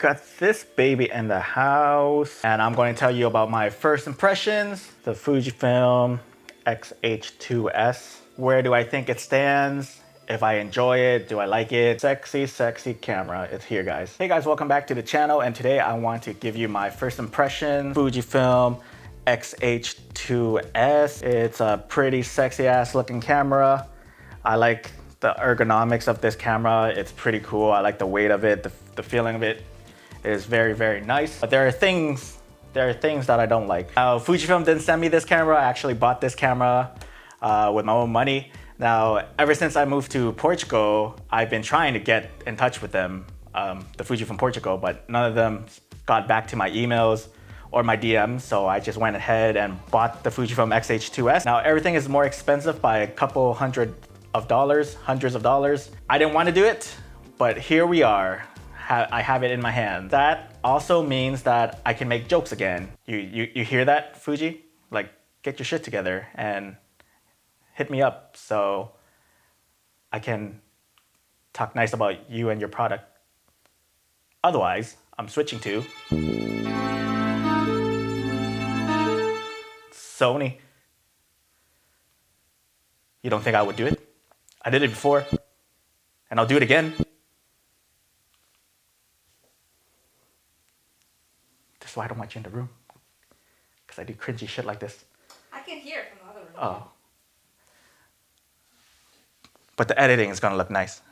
Got this baby in the house, and I'm going to tell you about my first impressions, the Fujifilm XH2s. Where do I think it stands? If I enjoy it, do I like it? Sexy, sexy camera. It's here, guys. Hey guys, welcome back to the channel, and today I want to give you my first impression, Fujifilm XH2s. It's a pretty sexy ass looking camera. I like the ergonomics of this camera. It's pretty cool. I like the weight of it, the feeling of it. It is very, very nice. But there are things that I don't like. Fujifilm didn't send me this camera. I actually bought this camera with my own money. Now, ever since I moved to Portugal, I've been trying to get in touch with them, the Fujifilm Portugal, but none of them got back to my emails or my DMs. So I just went ahead and bought the Fujifilm XH2s. Now, everything is more expensive by a couple hundreds of dollars. I didn't want to do it, but here we are. I have it in my hand. That also means that I can make jokes again. You hear that, Fuji? Like, get your shit together and hit me up so I can talk nice about you and your product. Otherwise, I'm switching to Sony. You don't think I would do it? I did it before, and I'll do it again. That's why I don't want you in the room, because I do cringy shit like this. I can hear it from the other room. Oh. But the editing is gonna look nice.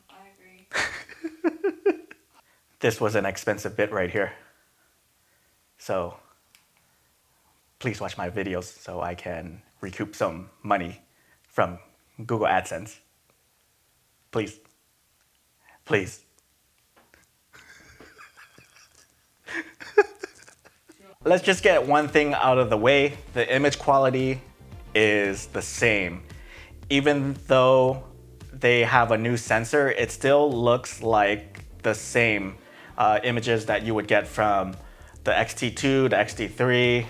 I agree. This was an expensive bit right here. So please watch my videos so I can recoup some money from Google AdSense. Please. Please. Let's just get one thing out of the way. The image quality is the same. Even though they have a new sensor, it still looks like the same images that you would get from the XT2, the XT3,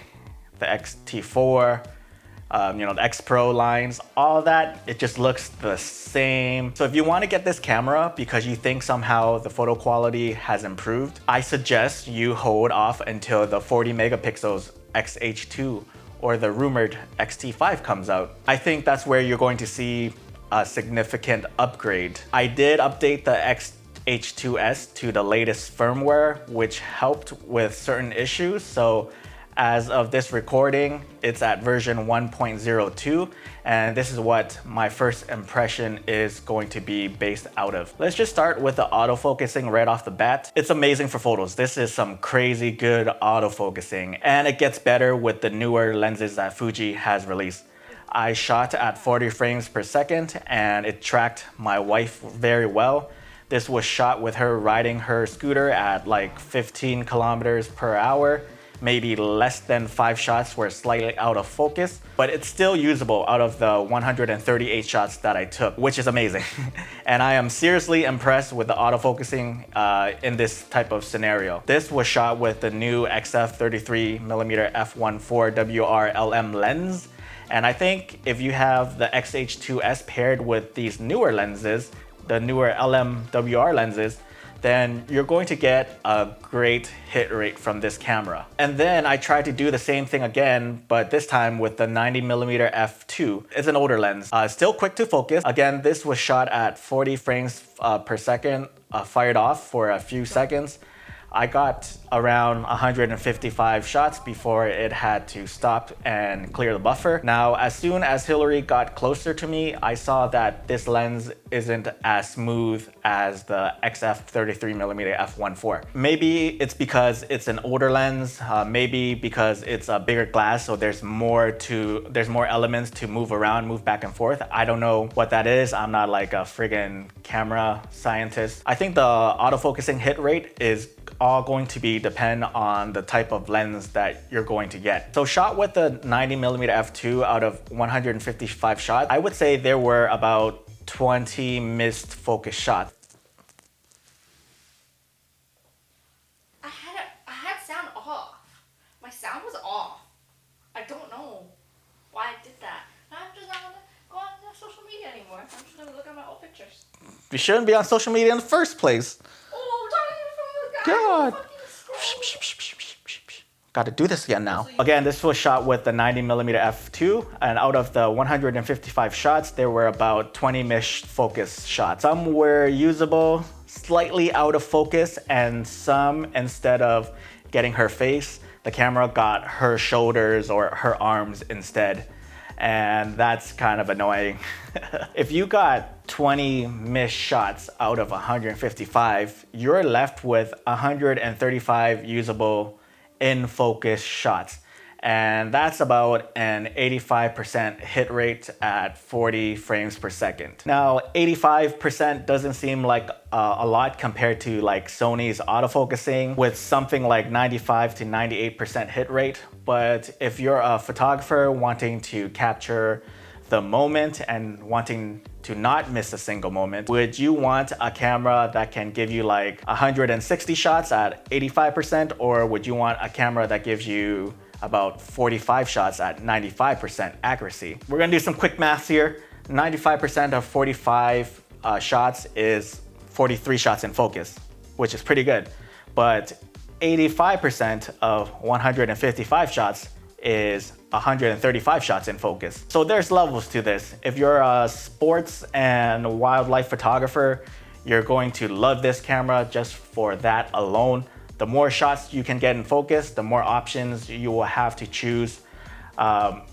the XT4, the X Pro lines, all that, it just looks the same. So if you want to get this camera because you think somehow the photo quality has improved, I suggest you hold off until the 40 megapixels XH2 or the rumored XT5 comes out. I think that's where you're going to see a significant upgrade. I did update the XH2s to the latest firmware, which helped with certain issues. So as of this recording, it's at version 1.02, and this is what my first impression is going to be based out of. Let's just start with the autofocusing right off the bat. It's amazing for photos. This is some crazy good autofocusing, and it gets better with the newer lenses that Fuji has released. I shot at 40 frames per second, and it tracked my wife very well. This was shot with her riding her scooter at like 15 kilometers per hour. Maybe less than 5 shots were slightly out of focus, but it's still usable out of the 138 shots that I took, which is amazing. And I am seriously impressed with the autofocusing in this type of scenario. This was shot with the new XF 33mm f1.4 WR-LM lens. And I think if you have the XH2s paired with these newer lenses, the newer LM WR lenses, then you're going to get a great hit rate from this camera. And then I tried to do the same thing again, but this time with the 90mm f2. It's an older lens, still quick to focus. Again, this was shot at 40 frames per second, fired off for a few seconds. I got around 155 shots before it had to stop and clear the buffer. Now, as soon as Hillary got closer to me, I saw that this lens isn't as smooth as the XF 33mm f1.4. Maybe it's because it's an older lens, maybe because it's a bigger glass, so there's more elements to move around, move back and forth. I don't know what that is. I'm not like a friggin' camera scientist. I think the autofocusing hit rate is all going to depend on the type of lens that you're going to get. So shot with the 90mm f2 out of 155 shots, I would say there were about 20 missed focus shots. I had sound off. My sound was off. I don't know why I did that. I'm just not gonna go on social media anymore. I'm just gonna look at my old pictures. You shouldn't be on social media in the first place. Oh, I'm talking from the guy. Go god. Got to do this again now. Again, this was shot with the 90mm f2, and out of the 155 shots, there were about 20 missed focus shots. Some were usable, slightly out of focus, and some, instead of getting her face, the camera got her shoulders or her arms instead. And that's kind of annoying. If you got 20 missed shots out of 155, you're left with 135 usable in focus shots. And that's about an 85% hit rate at 40 frames per second. Now, 85% doesn't seem like a lot compared to like Sony's autofocusing with something like 95 to 98% hit rate. But if you're a photographer wanting to capture the moment and wanting to not miss a single moment, would you want a camera that can give you like 160 shots at 85%, or would you want a camera that gives you about 45 shots at 95% accuracy? We're gonna do some quick maths here. 95% of 45 shots is 43 shots in focus, which is pretty good. But 85% of 155 shots is 135 shots in focus. So there's levels to this. If you're a sports and wildlife photographer, you're going to love this camera just for that alone. The more shots you can get in focus, the more options you will have to choose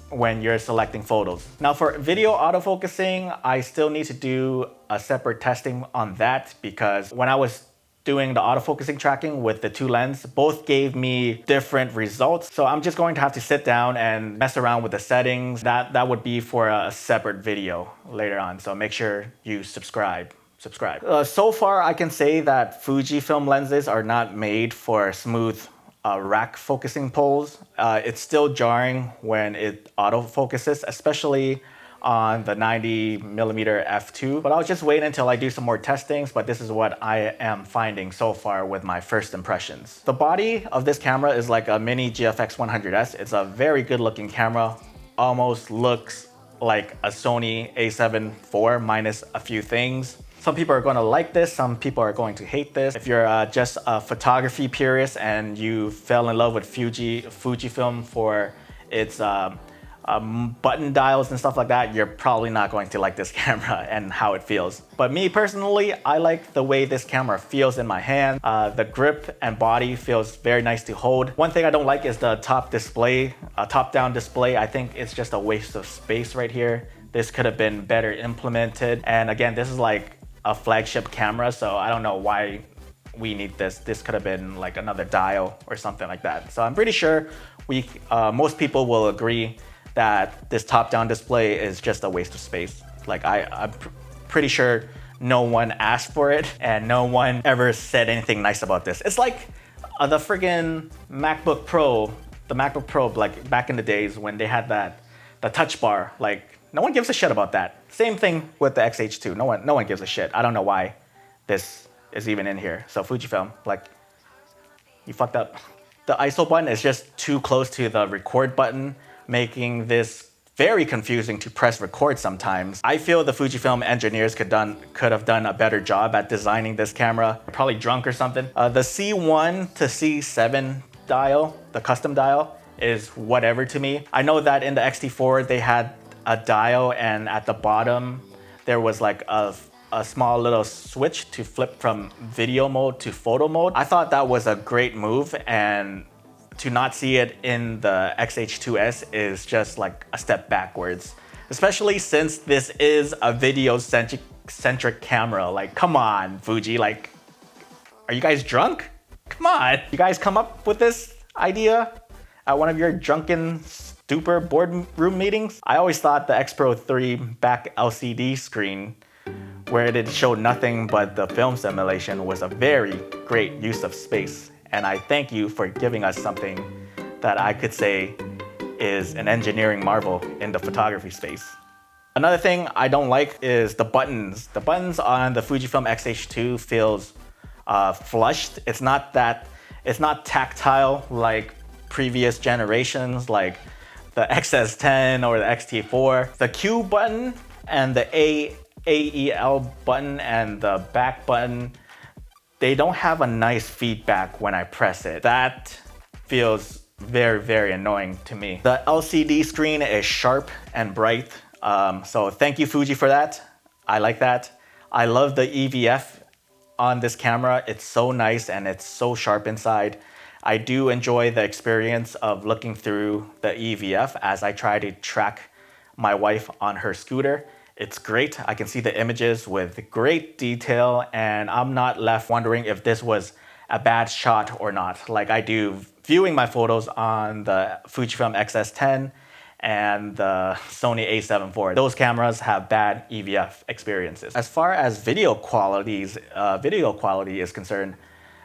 when you're selecting photos. Now for video autofocusing, I still need to do a separate testing on that, because when I was doing the autofocusing tracking with the two lenses, both gave me different results. So I'm just going to have to sit down and mess around with the settings. That would be for a separate video later on. So make sure you subscribe. So far, I can say that Fujifilm lenses are not made for smooth rack focusing pulls. It's still jarring when it autofocuses, especially on the 90mm f2. But I'll just wait until I do some more testings, but this is what I am finding so far with my first impressions. The body of this camera is like a mini GFX 100S. It's a very good looking camera, almost looks like a Sony a7 IV minus a few things. Some people are going to like this, some people are going to hate this. If you're just a photography purist and you fell in love with Fujifilm for its button dials and stuff like that, you're probably not going to like this camera and how it feels. But me personally, I like the way this camera feels in my hand. The grip and body feels very nice to hold. One thing I don't like is the top display, top-down display. I think it's just a waste of space right here. This could have been better implemented. And again, this is like a flagship camera, so I don't know why we need this. This could have been like another dial or something like that. So I'm pretty sure most people will agree that this top-down display is just a waste of space. Like I'm pretty sure no one asked for it and no one ever said anything nice about this. It's like the friggin' MacBook Pro, like back in the days when they had the touch bar. Like no one gives a shit about that. Same thing with the XH2. No one gives a shit. I don't know why this is even in here. So Fujifilm, like, you fucked up. The ISO button is just too close to the record button, making this very confusing to press record sometimes. I feel the Fujifilm engineers could have done a better job at designing this camera. Probably drunk or something. The C1 to C7 dial, the custom dial, is whatever to me. I know that in the X-T4 they had a dial, and at the bottom there was like a small little switch to flip from video mode to photo mode. I thought that was a great move, and to not see it in the XH2s is just like a step backwards, especially since this is a video-centric camera. Like, come on, Fuji, like, are you guys drunk? Come on. You guys come up with this idea at one of your drunken stupor boardroom meetings? I always thought the X Pro 3 back LCD screen, where it showed nothing but the film simulation, was a very great use of space. And I thank you for giving us something that I could say is an engineering marvel in the photography space. Another thing I don't like is the buttons. The buttons on the Fujifilm XH2 feels flushed. It's not tactile like previous generations, like the XS10 or the XT4. The Q button and the AEL button and the back button they don't have a nice feedback when I press it. That feels very, very annoying to me. The LCD screen is sharp and bright. So thank you, Fuji, for that. I like that. I love the EVF on this camera. It's so nice and it's so sharp inside. I do enjoy the experience of looking through the EVF as I try to track my wife on her scooter. It's great. I can see the images with great detail, and I'm not left wondering if this was a bad shot or not, like I do viewing my photos on the Fujifilm XS10 and the Sony A7 IV. Those cameras have bad EVF experiences. As far as video quality is concerned,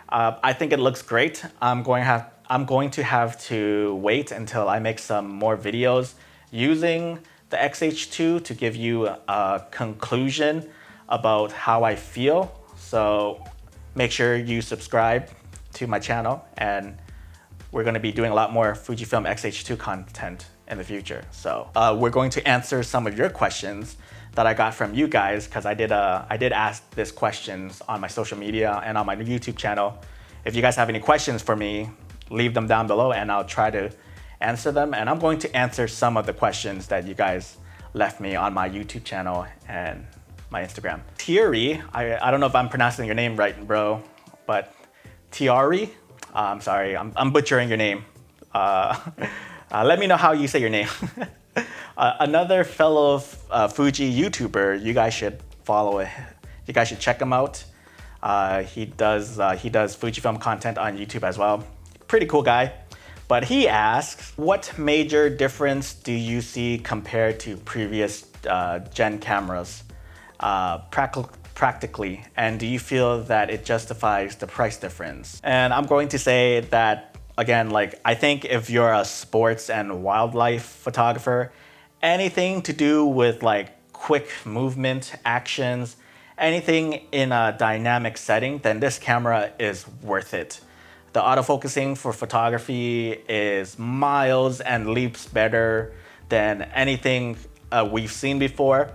I think it looks great. I'm going to have to wait until I make some more videos using the XH2 to give you a conclusion about how I feel. So make sure you subscribe to my channel, and we're going to be doing a lot more Fujifilm XH2 content in the future. So we're going to answer some of your questions that I got from you guys, because I did ask this questions on my social media and on my YouTube channel. If you guys have any questions for me, leave them down below and I'll try to answer them. And I'm going to answer some of the questions that you guys left me on my YouTube channel and my Instagram. Thierry, I don't know if I'm pronouncing your name right, bro, but Thierry, I'm sorry, I'm butchering your name. Let me know how you say your name. Another fellow Fuji YouTuber, you guys should follow it. You guys should check him out. He does Fujifilm content on YouTube as well. Pretty cool guy. But he asks, what major difference do you see compared to previous gen cameras practically? And do you feel that it justifies the price difference? And I'm going to say that, again, like, I think if you're a sports and wildlife photographer, anything to do with like quick movement, actions, anything in a dynamic setting, then this camera is worth it. The autofocusing for photography is miles and leaps better than anything we've seen before.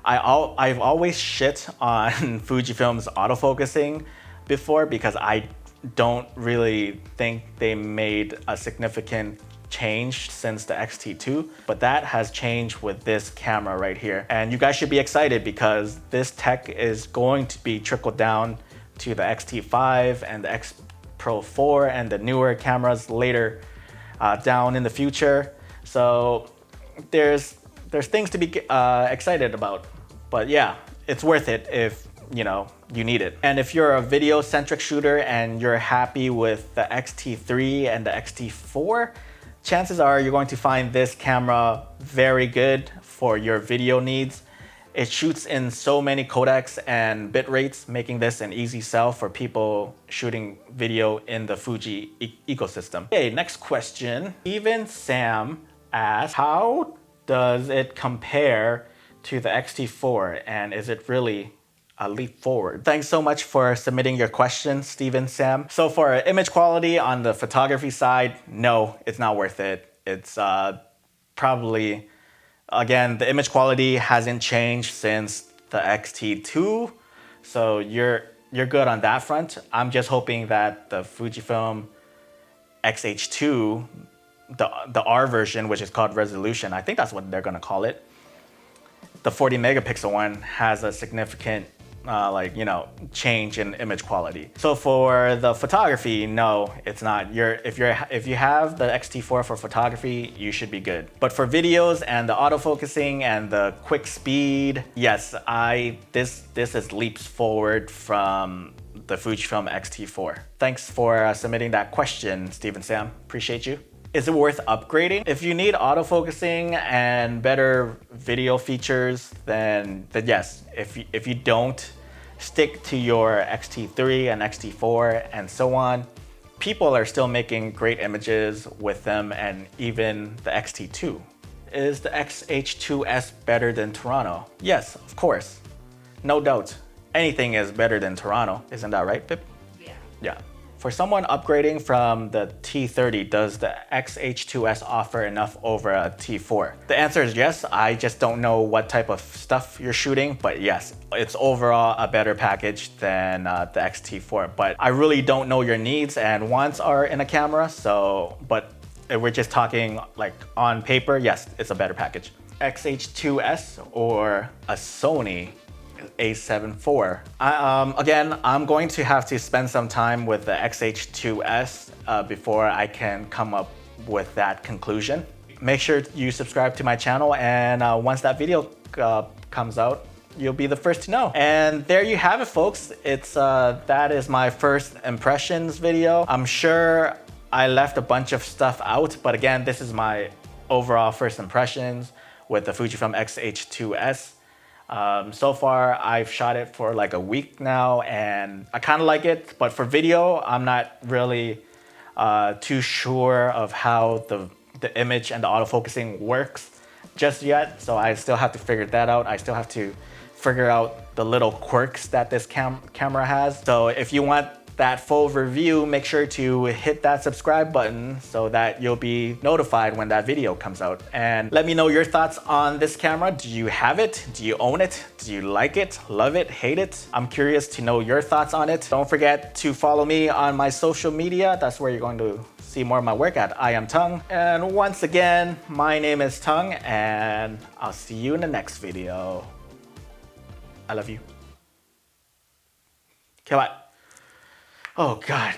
I've always shit on Fujifilm's autofocusing before because I don't really think they made a significant change since the X-T2, but that has changed with this camera right here. And you guys should be excited because this tech is going to be trickled down to the X-T5 and the X Pro 4 and the newer cameras later down in the future. So there's things to be excited about. But yeah, it's worth it if you need it. And if you're a video-centric shooter and you're happy with the X-T3 and the X-T4, chances are you're going to find this camera very good for your video needs. It shoots in so many codecs and bit rates, making this an easy sell for people shooting video in the Fuji ecosystem. Okay, next question. Even Sam asked, how does it compare to the X-T4, and is it really a leap forward? Thanks so much for submitting your question, Steven Sam. So for image quality on the photography side, no, it's not worth it. It's probably, again, the image quality hasn't changed since the X-T2, so you're good on that front. I'm just hoping that the Fujifilm XH2, the R version, which is called Resolution, I think that's what they're gonna call it, the 40 megapixel one has a significant change in image quality. So for the photography, no, it's not. If you have the X-T4 for photography, you should be good. But for videos and the autofocusing and the quick speed, yes, this is leaps forward from the Fujifilm X-T4. Thanks for submitting that question, Steven Sam. Appreciate you. Is it worth upgrading? If you need autofocusing and better video features, then yes. If you don't, stick to your X-T3 and X-T4 and so on. People are still making great images with them, and even the X-T2. Is the XH2s better than Toronto? Yes, of course. No doubt. Anything is better than Toronto. Isn't that right, Pip? Yeah. Yeah. For someone upgrading from the T30, does the XH2s offer enough over a T4? The answer is yes. I just don't know what type of stuff you're shooting, but yes, it's overall a better package than the XT4. But I really don't know your needs and wants are in a camera, but if we're just talking like on paper, yes, it's a better package. XH2s or a Sony A7 IV. Again, I'm going to have to spend some time with the XH2s before I can come up with that conclusion. Make sure you subscribe to my channel, and once that video comes out, you'll be the first to know. And there you have it, folks. That is my first impressions video. I'm sure I left a bunch of stuff out, but again, this is my overall first impressions with the Fujifilm XH2s. So far, I've shot it for like a week now, and I kind of like it, but for video, I'm not really too sure of how the image and the autofocusing works just yet. So I still have to figure that out. I still have to figure out the little quirks that this camera has. So if you want that full review, make sure to hit that subscribe button so that you'll be notified when that video comes out. And let me know your thoughts on this camera. Do you have it? Do you own it? Do you like it? Love it? Hate it? I'm curious to know your thoughts on it. Don't forget to follow me on my social media. That's where you're going to see more of my work at Iamtongue. And once again, my name is Tongue, and I'll see you in the next video. I love you. Okay, bye. Oh God.